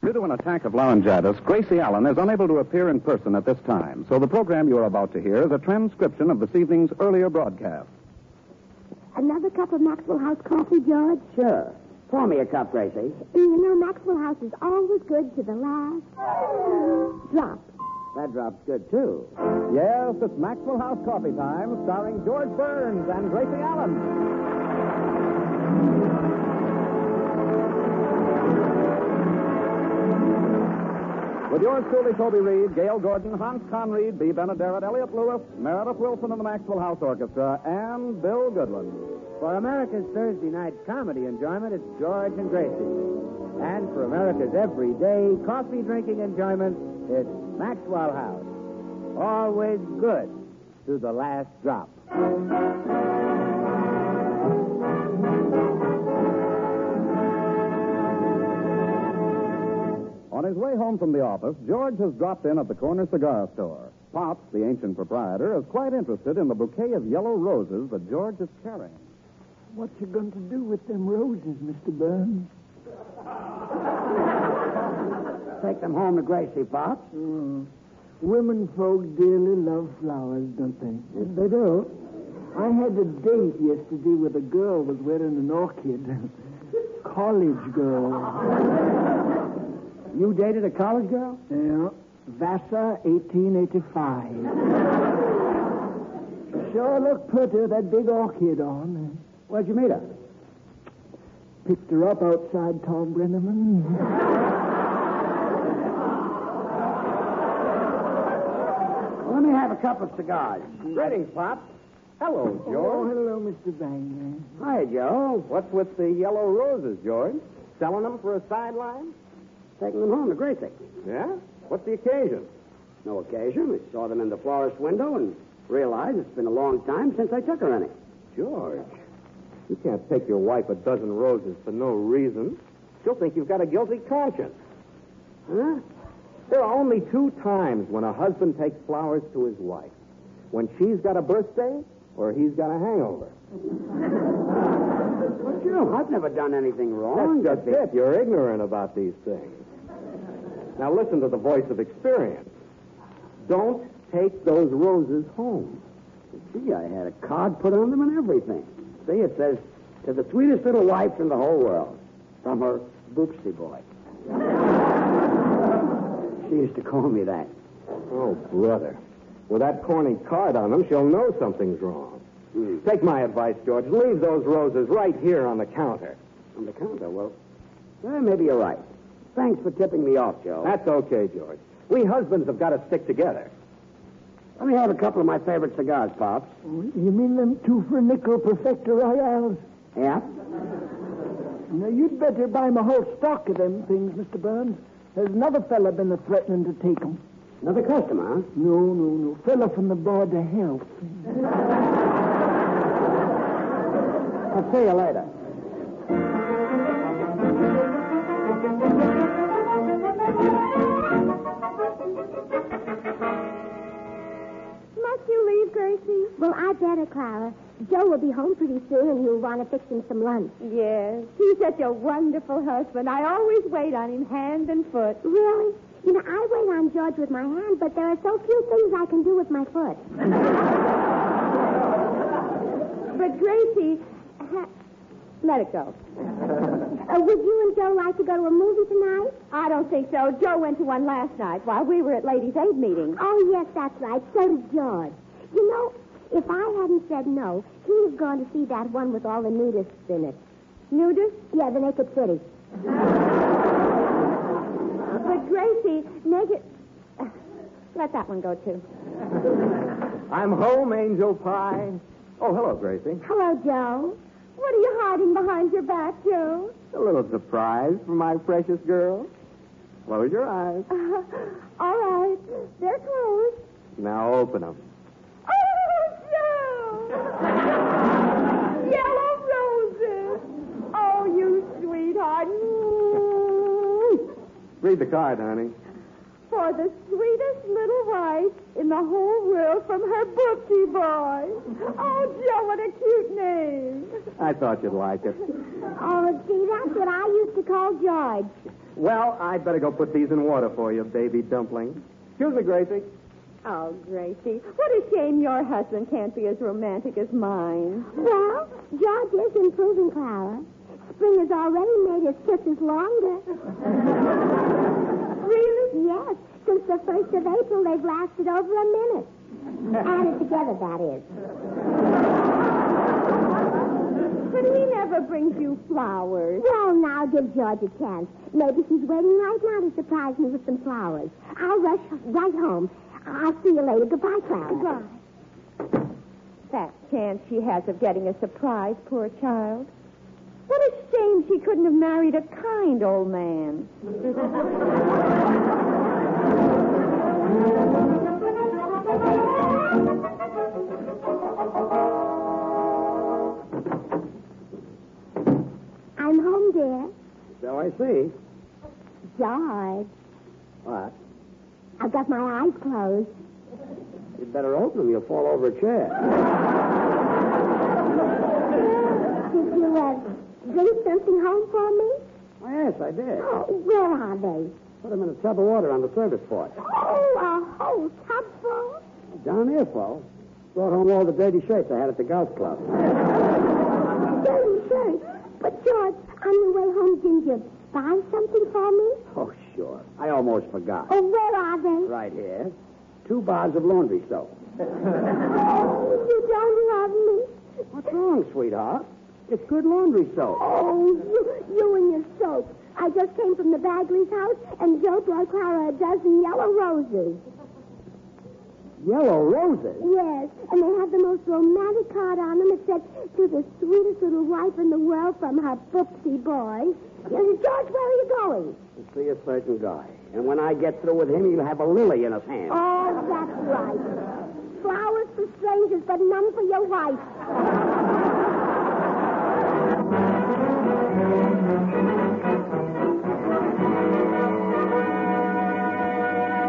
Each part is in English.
Due to an attack of laryngitis, Gracie Allen is unable to appear in person at this time, so the program you are about to hear is a transcription of this evening's earlier broadcast. Another cup of Maxwell House coffee, George? Sure. Pour me a cup, Gracie. You know, Maxwell House is always good to the last drop. That drop's good, too. Yes, it's Maxwell House Coffee Time, starring George Burns and Gracie Allen. With yours truly, Toby Reed, Gail Gordon, Hans Conried, B. Benaderet, Elliot Lewis, Meredith Wilson and the Maxwell House Orchestra, and Bill Goodwin. For America's Thursday night comedy enjoyment, it's George and Gracie. And for America's everyday coffee-drinking enjoyment, it's Maxwell House. Always good to the last drop. On his way home from the office, George has dropped in at the corner cigar store. Pops, the ancient proprietor, is quite interested in the bouquet of yellow roses that George is carrying. What you going to do with them roses, Mr. Burns? Take them home to Gracie, Pops. Women folk dearly love flowers, don't they? Yes, they do. I had a date yesterday with a girl was wearing an orchid. College girl. You dated a college girl? Yeah. Vassar, 1885. She sure looked pretty, that big orchid on. Where'd you meet her? Picked her up outside Tom Brenneman. Let me have a cup of cigars. Greetings, Pop. Hello, Oh, George. hello, Mr. Bagley. Hi, Joe. What's with the yellow roses, George? Selling them for a sideline? Taking them home to Gracie. Yeah? What's the occasion? No occasion. I saw them in the florist's window and realized it's been a long time since I took her any. George, you can't take your wife a dozen roses for no reason. She'll think you've got a guilty conscience. Huh? There are only two times when a husband takes flowers to his wife. When she's got a birthday or he's got a hangover. But, Joe, I've never done anything wrong. That's just it. You're ignorant about these things. Now listen to the voice of experience. Don't take those roses home. Gee, I had a card put on them and everything. See, it says, to the sweetest little wife in the whole world. From her Boopsy boy. She used to call me that. Oh, brother. With that corny card on them, she'll know something's wrong. Take my advice, George. Leave those roses right here on the counter. On the counter? Well, maybe you're right. Thanks for tipping me off, Joe. That's okay, George. We husbands have got to stick together. Let me have a couple of my favorite cigars, Pops. You mean them 2 for nickel Perfecto Royales? Yeah? Now, you'd better buy me a whole stock of them things, Mr. Burns. There's another fella been threatening to take them. Another customer, huh? No. Fella from the Board of Health. I'll see you later. Must you leave, Gracie? Well, I better, Clara. Joe will be home pretty soon, and he'll want to fix him some lunch. Yes. He's such a wonderful husband. I always wait on him hand and foot. Really? You know, I wait on George with my hand, but there are so few things I can do with my foot. But Gracie, let it go. Would you and Joe like to go to a movie tonight? I don't think so. Joe went to one last night while we were at Ladies' Aid meeting. Oh, yes, that's right. So did George. You know, if I hadn't said no, he'd have gone to see that one with all the nudists in it. Nudists? Yeah, the Naked City. But Gracie, let that one go, too. I'm home, Angel Pie. Oh, hello, Gracie. Hello, Joe. What are you hiding behind your back, Joe? A little surprise for my precious girl. Close your eyes. All right. They're closed. Now open them. Oh, Joe! Yellow roses. Oh, you sweetheart. Read the card, honey. For the sweetest little wife in the whole world from her bookie boy. Oh, Joe, what a cute name. I thought you'd like it. Oh, gee, that's what I used to call George. Well, I'd better go put these in water for you, baby dumpling. Excuse me, Gracie. Oh, Gracie, what a shame your husband can't be as romantic as mine. Well, George is improving, Clara. Spring has already made his kisses longer. Really? Yes. Since the 1st of April, they've lasted over a minute. Added together, that is. But he never brings you flowers. Well, now, give George a chance. Maybe he's waiting right now to surprise me with some flowers. I'll rush right home. I'll see you later. Goodbye, Clara. Goodbye. That chance she has of getting a surprise, poor child. What a shame she couldn't have married a kind old man. I'm home, dear. So I see. George, What? I've got my eyes closed. You'd better open them. You'll fall over a chair. Did you, bring something home for me? Oh, yes, I did. Oh, where are they? Put them in a tub of water on the service porch. Oh, a whole tub full? Down here, Flo. Brought home all the dirty shirts I had at the golf club. Dirty shirts. But, George, on your way home, didn't you buy something for me? Oh, sure. I almost forgot. Oh, where are they? Right here. 2 bars of laundry soap. Oh, you don't love me. What's wrong, sweetheart? It's good laundry soap. Oh, you and your soap. I just came from the Bagley's house, and Joe brought Clara a dozen yellow roses. Yellow roses? Yes, and they have the most romantic card on them. It said, to the sweetest little wife in the world from her boopsy boy. George, where are you going? To see a certain guy. And when I get through with him, he'll have a lily in his hand. Oh, that's right. Flowers for strangers, but none for your wife.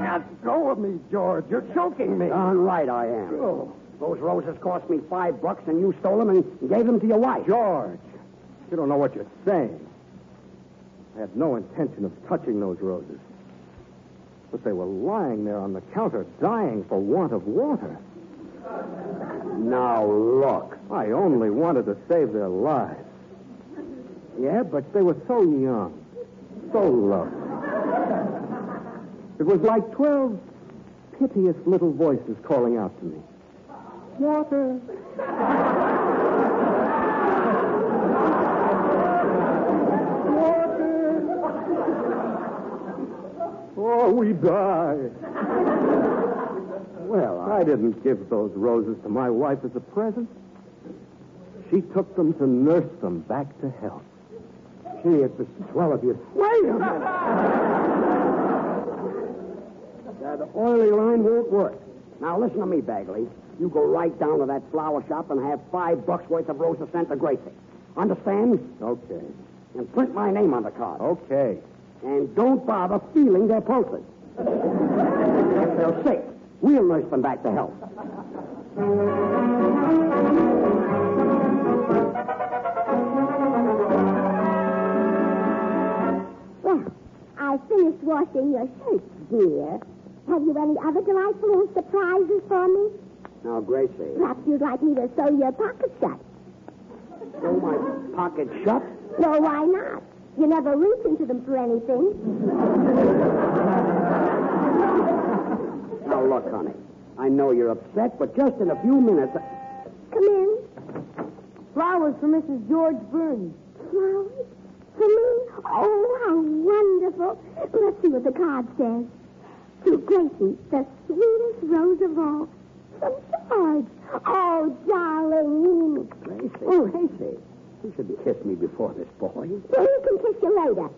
Now, go of me, George. You're choking me. Darn right I am. Oh. Those roses cost me $5, and you stole them and gave them to your wife. George, you don't know what you're saying. I had no intention of touching those roses. But they were lying there on the counter, dying for want of water. Now, look. I only wanted to save their lives. Yeah, but they were so young, so lovely. It was like 12 piteous little voices calling out to me. Water. Oh, we died. Well, I didn't give those roses to my wife as a present. She took them to nurse them back to health. Gee, it was swell of you. Wait a minute. That oily line won't work. Now, listen to me, Bagley. You go right down to that flower shop and have $5 worth of roses sent to Gracie. Understand? Okay. And print my name on the card. Okay. And don't bother feeling their pulses. If they're sick, we'll nurse them back to health. Well, I finished washing your shirts, dear. Have you any other delightful little surprises for me? Now, Gracie, Perhaps you'd like me to sew your pocket shut. sew my pocket shut? No, why not? You never reach into them for anything. Now, look, honey. I know you're upset, but just in a few minutes... Come in. Flowers for Mrs. George Burns. Flowers? For me? Oh, how wonderful. Let's see what the card says. To Gracie, the sweetest rose of all. From George. Oh, darling. Gracie? Oh, Gracie. You shouldn't kiss me before this boy. Well, you can kiss you later.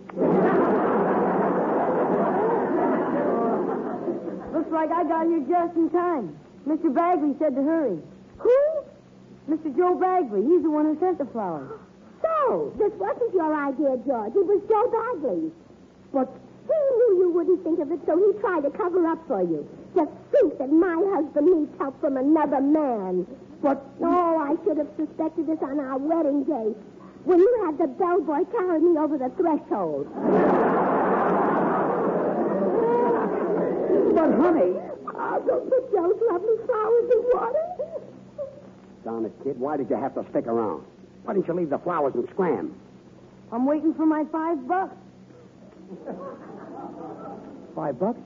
Looks like I got here just in time. Mr. Bagley said to hurry. Who? Mr. Joe Bagley. He's the one who sent the flowers. So, this wasn't your idea, George. It was Joe Bagley's. But he knew you wouldn't think of it, so he tried to cover up for you. Just think that my husband needs help from another man. But... Oh, I should have suspected this on our wedding day, when you had the bellboy carry me over the threshold. But, honey... I'll go put Joe's lovely flowers in water. Darn it, kid, why did you have to stick around? Why didn't you leave the flowers and scram? I'm waiting for my $5. $5?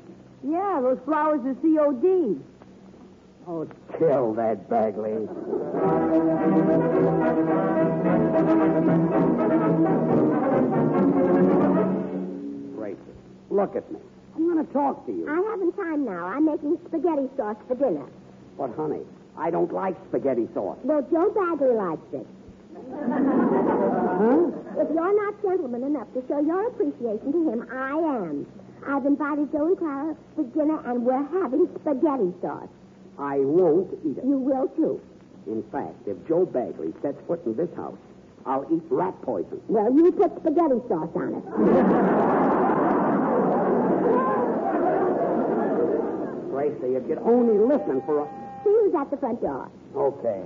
Yeah, those flowers are COD. Oh, kill that Bagley. Gracie, look at me. I'm going to talk to you. I haven't time now. I'm making spaghetti sauce for dinner. But, honey, I don't like spaghetti sauce. Well, Joe Bagley likes it. Huh? If you're not gentleman enough to show your appreciation to him, I am. I've invited Joe and Clara for dinner, and we're having spaghetti sauce. I won't eat it. You will, too. In fact, if Joe Bagley sets foot in this house, I'll eat rat poison. Well, you put spaghetti sauce on it. Gracie, if you'd only listen for a... See who's at the front door. Okay.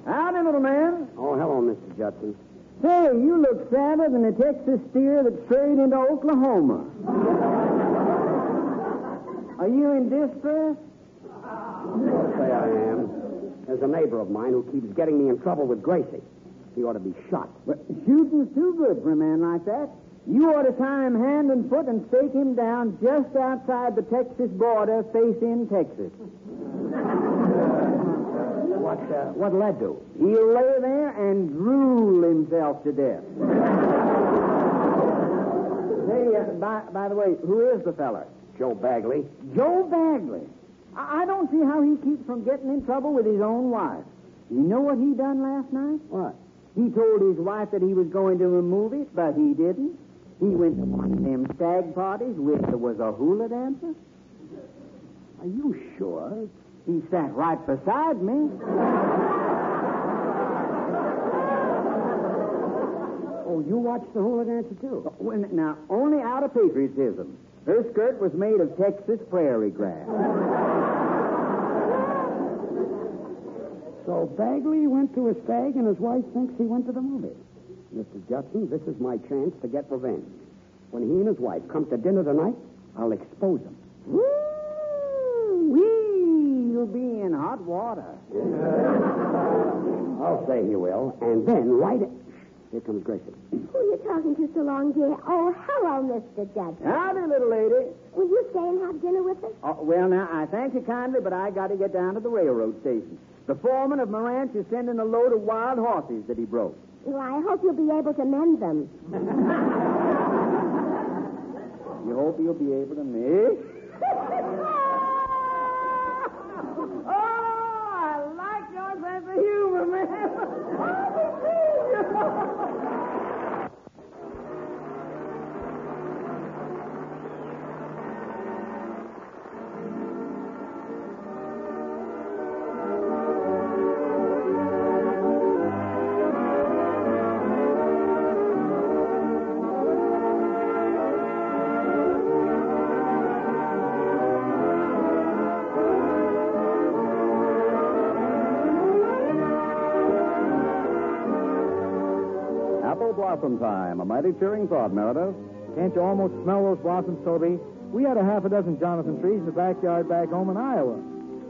Howdy, little man. Oh, hello, Mr. Judson. Hey, you look sadder than a Texas steer that strayed into Oklahoma. Are you in distress? I'll say I am. There's a neighbor of mine who keeps getting me in trouble with Gracie. He ought to be shot. But shooting's too good for a man like that. You ought to tie him hand and foot and stake him down just outside the Texas border, facing Texas. What'll that do? He'll lay there and drool himself to death. Hey, by the way, who is the feller? Joe Bagley. Joe Bagley. I don't see how he keeps from getting in trouble with his own wife. You know what he done last night? What? He told his wife that he was going to a movie, but he didn't. He went to one of them stag parties where there was a hula dancer. Are you sure? He sat right beside me. Oh, you watched the hula dancer, too? Now, only out of patriotism. Her skirt was made of Texas prairie grass. So Bagley went to a stag and his wife thinks he went to the movie. Mr. Judson, this is my chance to get revenge. When he and his wife come to dinner tonight, I'll expose them. Woo-wee! You'll be in hot water. I'll say he will. And then, here comes Gracie. Who are you talking to so long, dear? Oh, hello, Mr. Judson. Howdy, little lady. Will you stay and have dinner with us? Oh, well, now, I thank you kindly, but I got to get down to the railroad station. The foreman of my ranch is sending a load of wild horses that he broke. Well, I hope you'll be able to mend them. You hope you'll be able to make? Oh, I like your sense of humor, man. Blossom time. A mighty cheering thought, Meredith. Can't you almost smell those blossoms, Toby? We had a half a dozen Jonathan trees in the backyard back home in Iowa.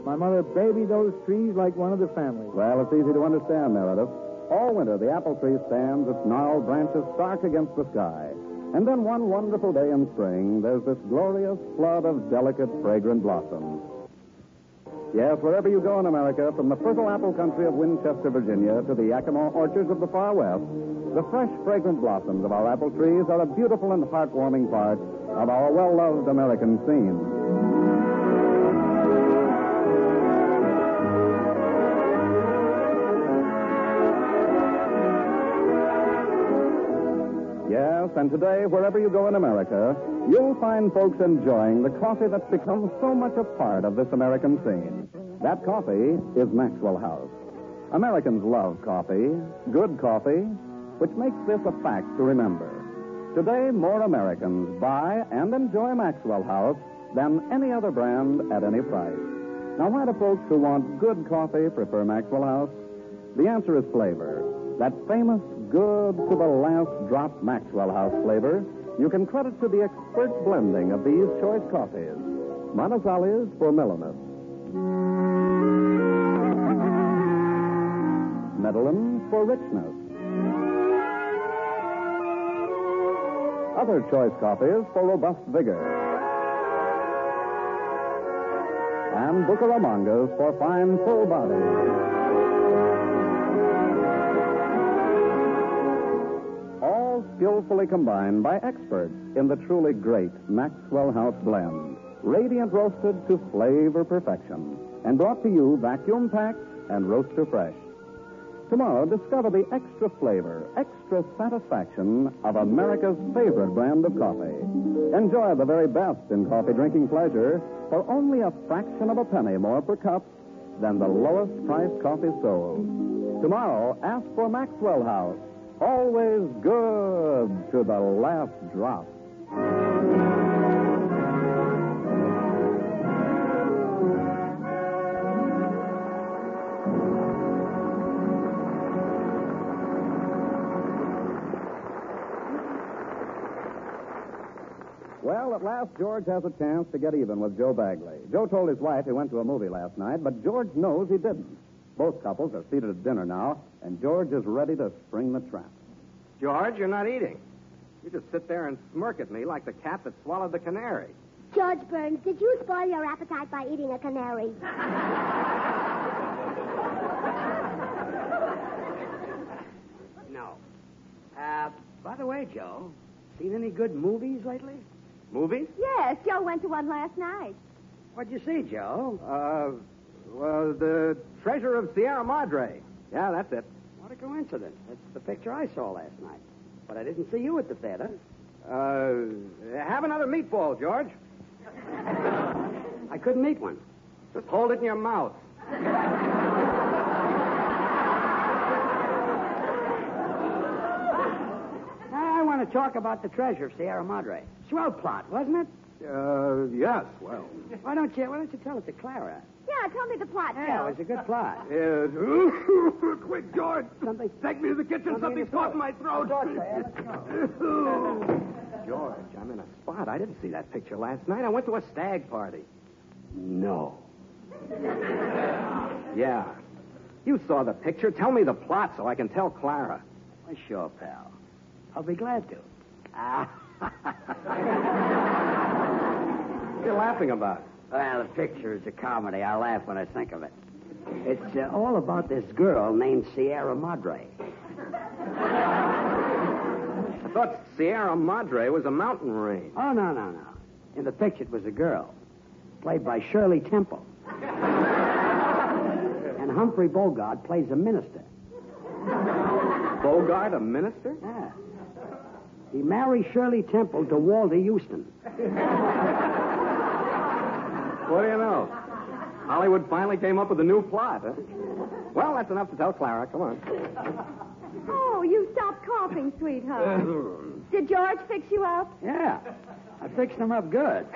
My mother babied those trees like one of the family. Well, it's easy to understand, Meredith. All winter, the apple tree stands, its gnarled branches stark against the sky. And then one wonderful day in spring, there's this glorious flood of delicate, fragrant blossoms. Yes, wherever you go in America, from the fertile apple country of Winchester, Virginia, to the Yakima orchards of the far west, the fresh, fragrant blossoms of our apple trees are a beautiful and heartwarming part of our well-loved American scene. Yes, and today, wherever you go in America, you'll find folks enjoying the coffee that's become so much a part of this American scene. That coffee is Maxwell House. Americans love coffee, good coffee, which makes this a fact to remember. Today, more Americans buy and enjoy Maxwell House than any other brand at any price. Now, why do folks who want good coffee prefer Maxwell House? The answer is flavor. That famous good to the last drop Maxwell House flavor, you can credit to the expert blending of these choice coffees. Manizales for mellowness. Medellin for richness. Other choice coffees for robust vigor. And Bucaramangas for fine, full body. All skillfully combined by experts in the truly great Maxwell House blend. Radiant roasted to flavor perfection. And brought to you vacuum-packed and roaster fresh. Tomorrow, discover the extra flavor, extra satisfaction of America's favorite brand of coffee. Enjoy the very best in coffee drinking pleasure for only a fraction of a penny more per cup than the lowest priced coffee sold. Tomorrow, ask for Maxwell House. Always good to the last drop. Well, at last, George has a chance to get even with Joe Bagley. Joe told his wife he went to a movie last night, but George knows he didn't. Both couples are seated at dinner now, and George is ready to spring the trap. George, you're not eating. You just sit there and smirk at me like the cat that swallowed the canary. George Burns, did you spoil your appetite by eating a canary? No. By the way, Joe, seen any good movies lately? Movies? Yes, Joe went to one last night. What'd you see, Joe? Well, The Treasure of Sierra Madre. Yeah, that's it. What a coincidence. That's the picture I saw last night. But I didn't see you at the theater. Have another meatball, George. I couldn't eat one. Just hold it in your mouth. I want to talk about the treasure of Sierra Madre. Swell plot, wasn't it? Yes, well. Why don't you tell it to Clara? Yeah, tell me the plot, Yeah, Joe. it was a good plot. Quick, George. Something. Take me to the kitchen. Something's caught in my throat. George, I'm in a spot. I didn't see that picture last night. I went to a stag party. No. Yeah. You saw the picture. Tell me the plot so I can tell Clara. Well, sure, pal. I'll be glad to. What are you laughing about? Well, the picture is a comedy. I laugh when I think of it. It's all about this girl named Sierra Madre. I thought Sierra Madre was a mountain range. Oh, no. In the picture, it was a girl, played by Shirley Temple. And Humphrey Bogart plays a minister. Bogart, a minister? Yeah. He married Shirley Temple to Walter Houston. What do you know? Hollywood finally came up with a new plot, huh? Well, that's enough to tell Clara. Come on. Oh, you stopped coughing, sweetheart. Did George fix you up? Yeah. I fixed him up good.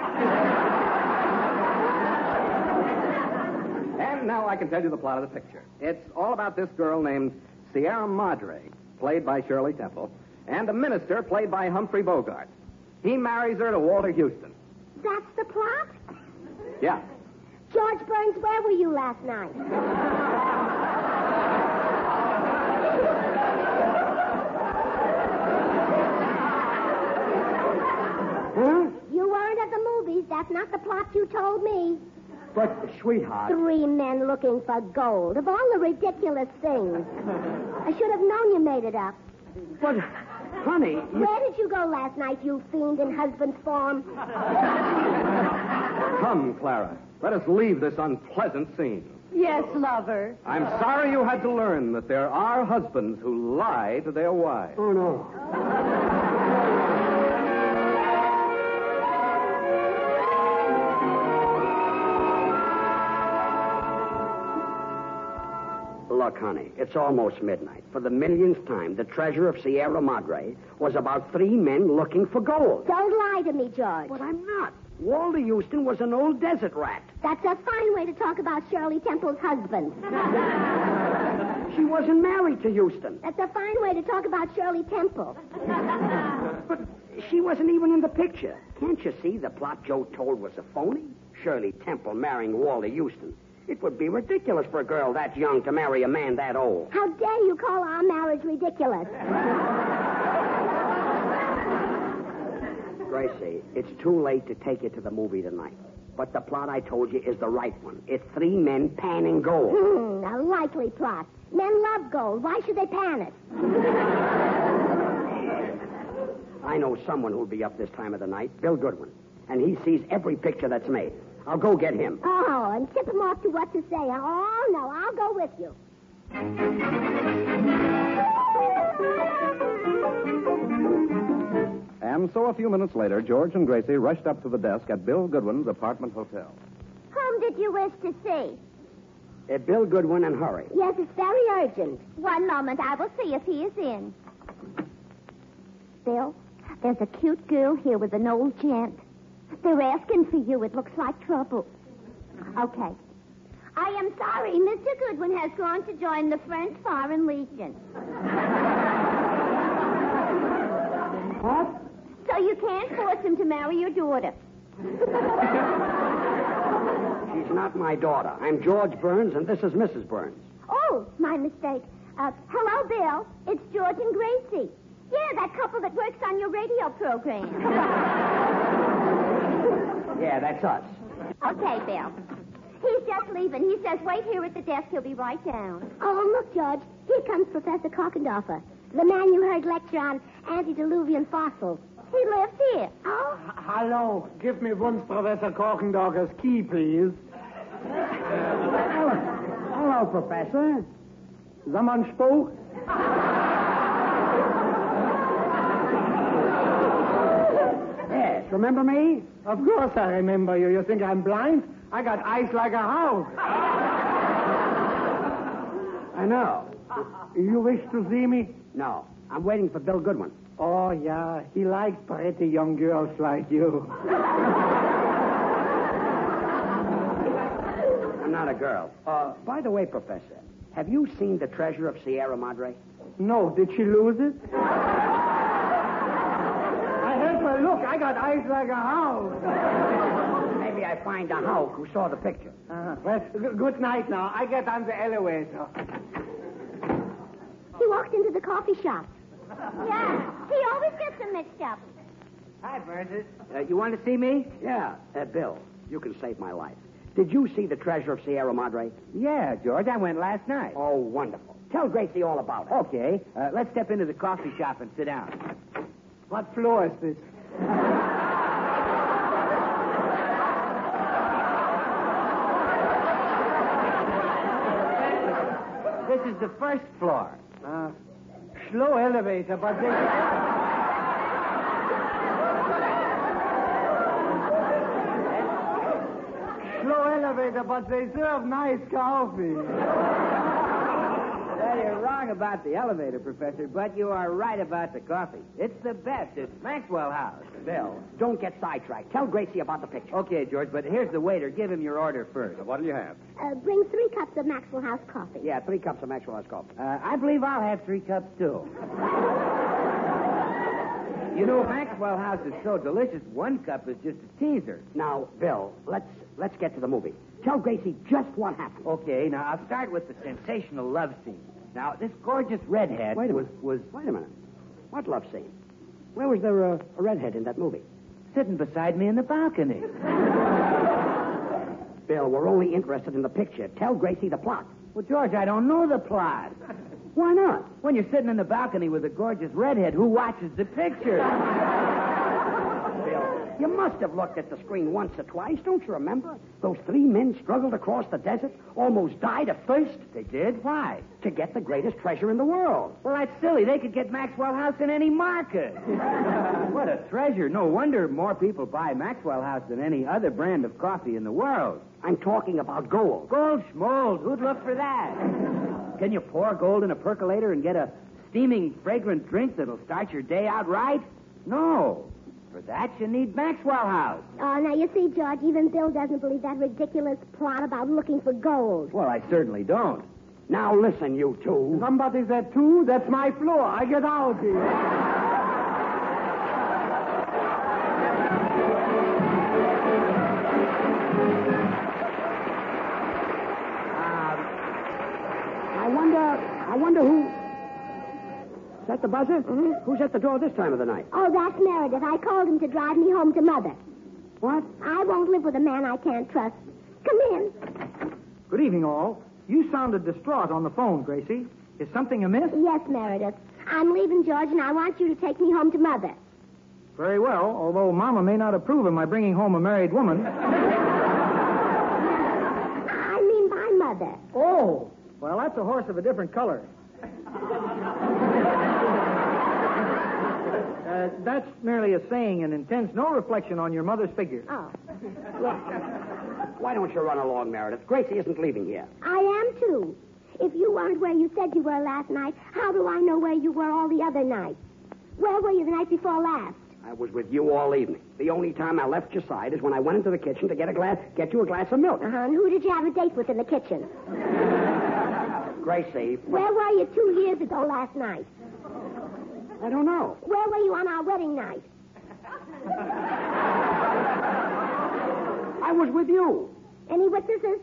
And now I can tell you the plot of the picture. It's all about this girl named Sierra Madre, played by Shirley Temple, and a minister played by Humphrey Bogart. He marries her to Walter Houston. That's the plot? Yeah. George Burns, where were you last night? Huh? You weren't at the movies. That's not the plot you told me. But, sweetheart... 3 men looking for gold. Of all the ridiculous things. I should have known you made it up. But, honey... Where did you go last night, you fiend in husband's form? Come, Clara. Let us leave this unpleasant scene. Yes, lover. I'm sorry you had to learn that there are husbands who lie to their wives. Oh, no. Look, honey, it's almost midnight. For the millionth time, the treasure of Sierra Madre was about 3 men looking for gold. Don't lie to me, George. But I'm not. Walter Houston was an old desert rat. That's a fine way to talk about Shirley Temple's husband. She wasn't married to Houston. That's a fine way to talk about Shirley Temple. But she wasn't even in the picture. Can't you see the plot Joe told was a phony? Shirley Temple marrying Walter Houston. It would be ridiculous for a girl that young to marry a man that old. How dare you call our marriage ridiculous? Gracie, it's too late to take you to the movie tonight. But the plot I told you is the right one. It's 3 men panning gold. A likely plot. Men love gold. Why should they pan it? I know someone who'll be up this time of the night, Bill Goodwin. And he sees every picture that's made. I'll go get him. Oh, and tip him off to what to say. Oh, no, I'll go with you. And so a few minutes later, George and Gracie rushed up to the desk at Bill Goodwin's apartment hotel. Whom did you wish to see? Bill Goodwin, and hurry. Yes, it's very urgent. One moment. I will see if he is in. Bill, there's a cute girl here with an old gent. They're asking for you. It looks like trouble. Okay. I am sorry. Mr. Goodwin has gone to join the French Foreign Legion. What? So you can't force him to marry your daughter. She's not my daughter. I'm George Burns, and this is Mrs. Burns. Oh, my mistake. Hello, Bill. It's George and Gracie. Yeah, that couple that works on your radio program. Yeah, that's us. Okay, Bill. He's just leaving. He says, wait here at the desk. He'll be right down. Oh, look, George. Here comes Professor Korkendorfer, the man you heard lecture on antediluvian fossils. He lives here. Oh? Hello. Give me once Professor Korkendorfer's key, please. Hello, Professor. Someone spoke? Yes, remember me? Of course I remember you. You think I'm blind? I got eyes like a house. I know. You wish to see me? No, I'm waiting for Bill Goodwin. Oh, yeah. He likes pretty young girls like you. I'm not a girl. By the way, Professor, have you seen the treasure of Sierra Madre? No, did she lose it? I heard her look. I got eyes like a house. Maybe I find a hoe who saw the picture. Well, good night now. I get on the elevator. He walked into the coffee shop. Yeah, he always gets them mixed up. Hi, Burns. You want to see me? Yeah, Bill, you can save my life. Did you see the treasure of Sierra Madre? Yeah, George. I went last night. Oh, wonderful. Tell Gracie all about it. Okay. Let's step into the coffee shop and sit down. What floor is this? This is the first floor. Slow elevator, but they... Slow elevator, but they serve nice coffee. Well, you're wrong about the elevator, Professor, but you are right about the coffee. It's the best. It's Maxwell House. Bill, don't get sidetracked. Tell Gracie about the picture. Okay, George, but here's the waiter. Give him your order first. What'll you have? Bring 3 cups of Maxwell House coffee. Yeah, 3 cups of Maxwell House coffee. I believe I'll have 3 cups, too. You know, Maxwell House is so delicious, 1 cup is just a teaser. Now, Bill, let's get to the movie. Tell Gracie just what happened. Okay, now I'll start with the sensational love scene. Now, this gorgeous redhead Wait a minute. Wait a minute. What love scene? Where was there a redhead in that movie? sitting beside me in the balcony. Bill, we're only interested in the picture. Tell Gracie the plot. Well, George, I don't know the plot. Why not? When you're sitting in the balcony with a gorgeous redhead, who watches the picture? Bill, you must have looked at the screen once or twice. Don't you remember? Those 3 men struggled across the desert, almost died of thirst. They did? Why? To get the greatest treasure in the world. Well, that's silly. They could get Maxwell House in any market. What a treasure. No wonder more people buy Maxwell House than any other brand of coffee in the world. I'm talking about gold. Gold schmold. Who'd look for that? Can you pour gold in a percolator and get a steaming, fragrant drink that'll start your day out right? No. For that, you need Maxwell House. Oh, now, you see, George, even Bill doesn't believe that ridiculous plot about looking for gold. Well, I certainly don't. Now listen, you two. Somebody's at 2. That's my floor. I get out here. I wonder who... Is that the buzzer? Mm-hmm. Who's at the door this time of the night? Oh, that's Meredith. I called him to drive me home to Mother. What? I won't live with a man I can't trust. Come in. Good evening, all. You sounded distraught on the phone, Gracie. Is something amiss? Yes, Meredith. I'm leaving, George, and I want you to take me home to Mother. Very well, although Mama may not approve of my bringing home a married woman. I mean my mother. Oh, well, that's a horse of a different color. That's merely a saying and intends no reflection on your mother's figure. Oh. Why don't you run along, Meredith? Gracie isn't leaving here. I am, too. If you weren't where you said you were last night, how do I know where you were all the other nights? Where were you the night before last? I was with you all evening. The only time I left your side is when I went into the kitchen to get you a glass of milk. Uh-huh. And who did you have a date with in the kitchen? Gracie. Where were you 2 years ago last night? I don't know. Where were you on our wedding night? I was with you. Any witnesses?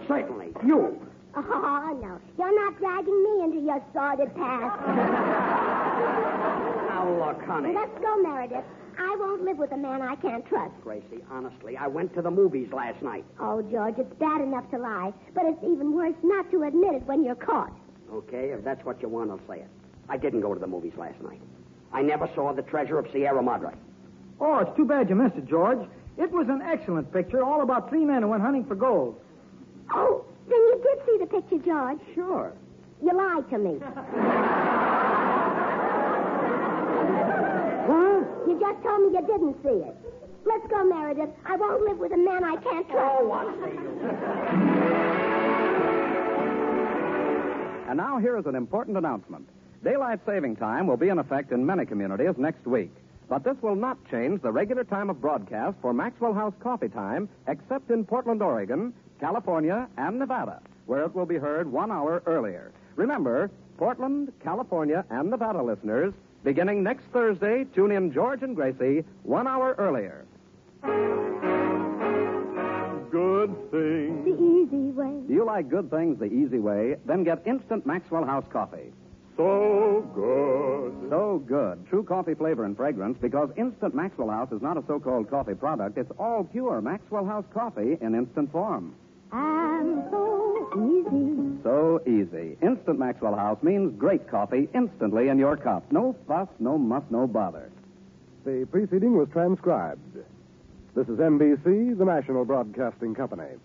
Certainly. You. Oh, no. You're not dragging me into your sordid past. Now, look, honey. Let's go, Meredith. I won't live with a man I can't trust. Gracie, honestly, I went to the movies last night. Oh, George, it's bad enough to lie, but it's even worse not to admit it when you're caught. Okay, if that's what you want, I'll say it. I didn't go to the movies last night. I never saw The Treasure of Sierra Madre. Oh, it's too bad you missed it, George. It was an excellent picture, all about 3 men who went hunting for gold. Oh, then you did see the picture, George. Sure. You lied to me. Huh? You just told me you didn't see it. Let's go, Meredith. I won't live with a man I can't trust. Oh, I'll see you. And now here is an important announcement. Daylight saving time will be in effect in many communities next week. But this will not change the regular time of broadcast for Maxwell House Coffee Time, except in Portland, Oregon, California, and Nevada, where it will be heard 1 hour earlier. Remember, Portland, California, and Nevada listeners, beginning next Thursday, tune in George and Gracie 1 hour earlier. Good thing. The easy way. Do you like good things the easy way? Then get instant Maxwell House coffee. So good. So good. True coffee flavor and fragrance, because instant Maxwell House is not a so-called coffee product. It's all pure Maxwell House coffee in instant form. And so easy. So easy. Instant Maxwell House means great coffee instantly in your cup. No fuss, no muss, no bother. The preceding was transcribed. This is NBC, the national broadcasting company.